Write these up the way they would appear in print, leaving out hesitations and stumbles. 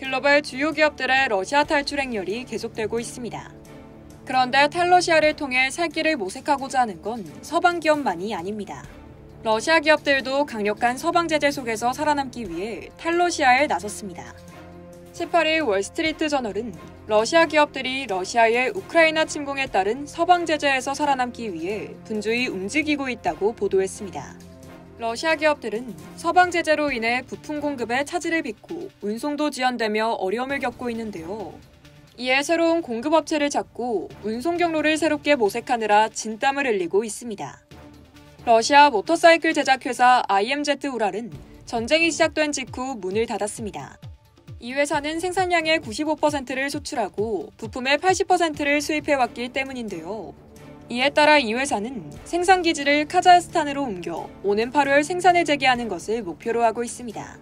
글로벌 주요 기업들의 러시아 탈출 행렬이 계속되고 있습니다. 그런데 탈러시아를 통해 살 길을 모색하고자 하는 건 서방 기업만이 아닙니다. 러시아 기업들도 강력한 서방 제재 속에서 살아남기 위해 탈러시아에 나섰습니다. 18일 월스트리트 저널은 러시아 기업들이 러시아의 우크라이나 침공에 따른 서방 제재에서 살아남기 위해 분주히 움직이고 있다고 보도했습니다. 러시아 기업들은 서방 제재로 인해 부품 공급에 차질을 빚고 운송도 지연되며 어려움을 겪고 있는데요. 이에 새로운 공급업체를 찾고 운송 경로를 새롭게 모색하느라 진땀을 흘리고 있습니다. 러시아 모터사이클 제작회사 IMZ 우랄은 전쟁이 시작된 직후 문을 닫았습니다. 이 회사는 생산량의 95%를 수출하고 부품의 80%를 수입해왔기 때문인데요. 이에 따라 이 회사는 생산 기지를 카자흐스탄으로 옮겨 오는 8월 생산을 재개하는 것을 목표로 하고 있습니다.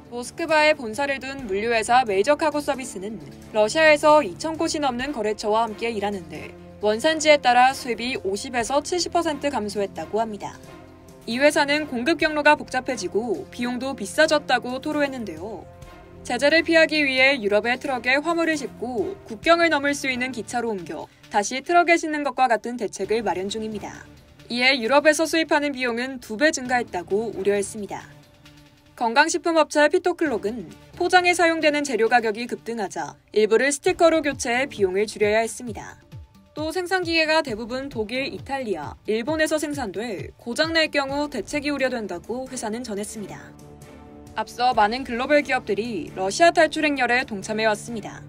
모스크바에 본사를 둔 물류회사 메이저카고 서비스는 러시아에서 2,000곳이 넘는 거래처와 함께 일하는데 원산지에 따라 수입이 50에서 70% 감소했다고 합니다. 이 회사는 공급 경로가 복잡해지고 비용도 비싸졌다고 토로했는데요. 제재를 피하기 위해 유럽의 트럭에 화물을 싣고 국경을 넘을 수 있는 기차로 옮겨 다시 트럭에 싣는 것과 같은 대책을 마련 중입니다. 이에 유럽에서 수입하는 비용은 2배 증가했다고 우려했습니다. 건강식품업체 피토클록은 포장에 사용되는 재료 가격이 급등하자 일부를 스티커로 교체해 비용을 줄여야 했습니다. 또 생산기계가 대부분 독일, 이탈리아, 일본에서 생산돼 고장날 경우 대책이 우려된다고 회사는 전했습니다. 앞서 많은 글로벌 기업들이 러시아 탈출 행렬에 동참해왔습니다.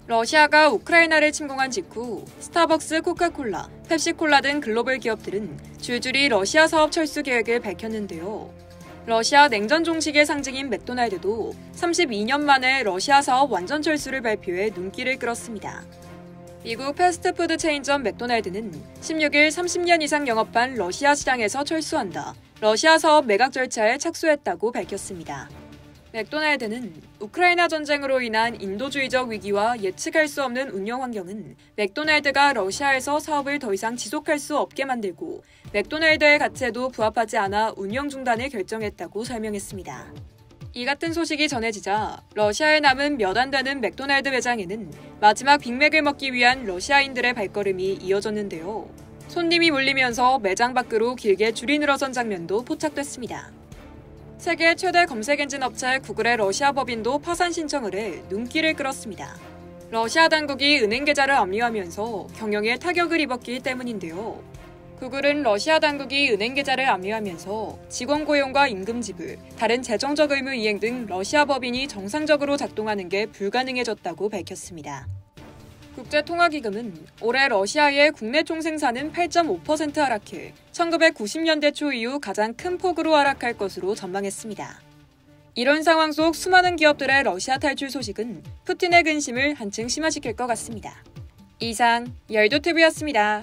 러시아가 우크라이나를 침공한 직후 스타벅스, 코카콜라, 펩시콜라 등 글로벌 기업들은 줄줄이 러시아 사업 철수 계획을 밝혔는데요. 러시아 냉전 종식의 상징인 맥도날드도 32년 만에 러시아 사업 완전 철수를 발표해 눈길을 끌었습니다. 미국 패스트푸드 체인점 맥도날드는 16일 30년 이상 영업한 러시아 시장에서 철수한다. 러시아 사업 매각 절차에 착수했다고 밝혔습니다. 맥도날드는 우크라이나 전쟁으로 인한 인도주의적 위기와 예측할 수 없는 운영 환경은 맥도날드가 러시아에서 사업을 더 이상 지속할 수 없게 만들고 맥도날드의 가치에도 부합하지 않아 운영 중단을 결정했다고 설명했습니다. 이 같은 소식이 전해지자 러시아에 남은 몇 안 되는 맥도날드 매장에는 마지막 빅맥을 먹기 위한 러시아인들의 발걸음이 이어졌는데요. 손님이 몰리면서 매장 밖으로 길게 줄이 늘어선 장면도 포착됐습니다. 세계 최대 검색 엔진 업체 구글의 러시아 법인도 파산 신청을 해 눈길을 끌었습니다. 러시아 당국이 은행 계좌를 압류하면서 경영에 타격을 입었기 때문인데요. 구글은 러시아 당국이 은행 계좌를 압류하면서 직원 고용과 임금 지불, 다른 재정적 의무 이행 등 러시아 법인이 정상적으로 작동하는 게 불가능해졌다고 밝혔습니다. 국제통화기금은 올해 러시아의 국내 총생산은 8.5% 하락해 1990년대 초 이후 가장 큰 폭으로 하락할 것으로 전망했습니다. 이런 상황 속 수많은 기업들의 러시아 탈출 소식은 푸틴의 근심을 한층 심화시킬 것 같습니다. 이상 열도TV였습니다.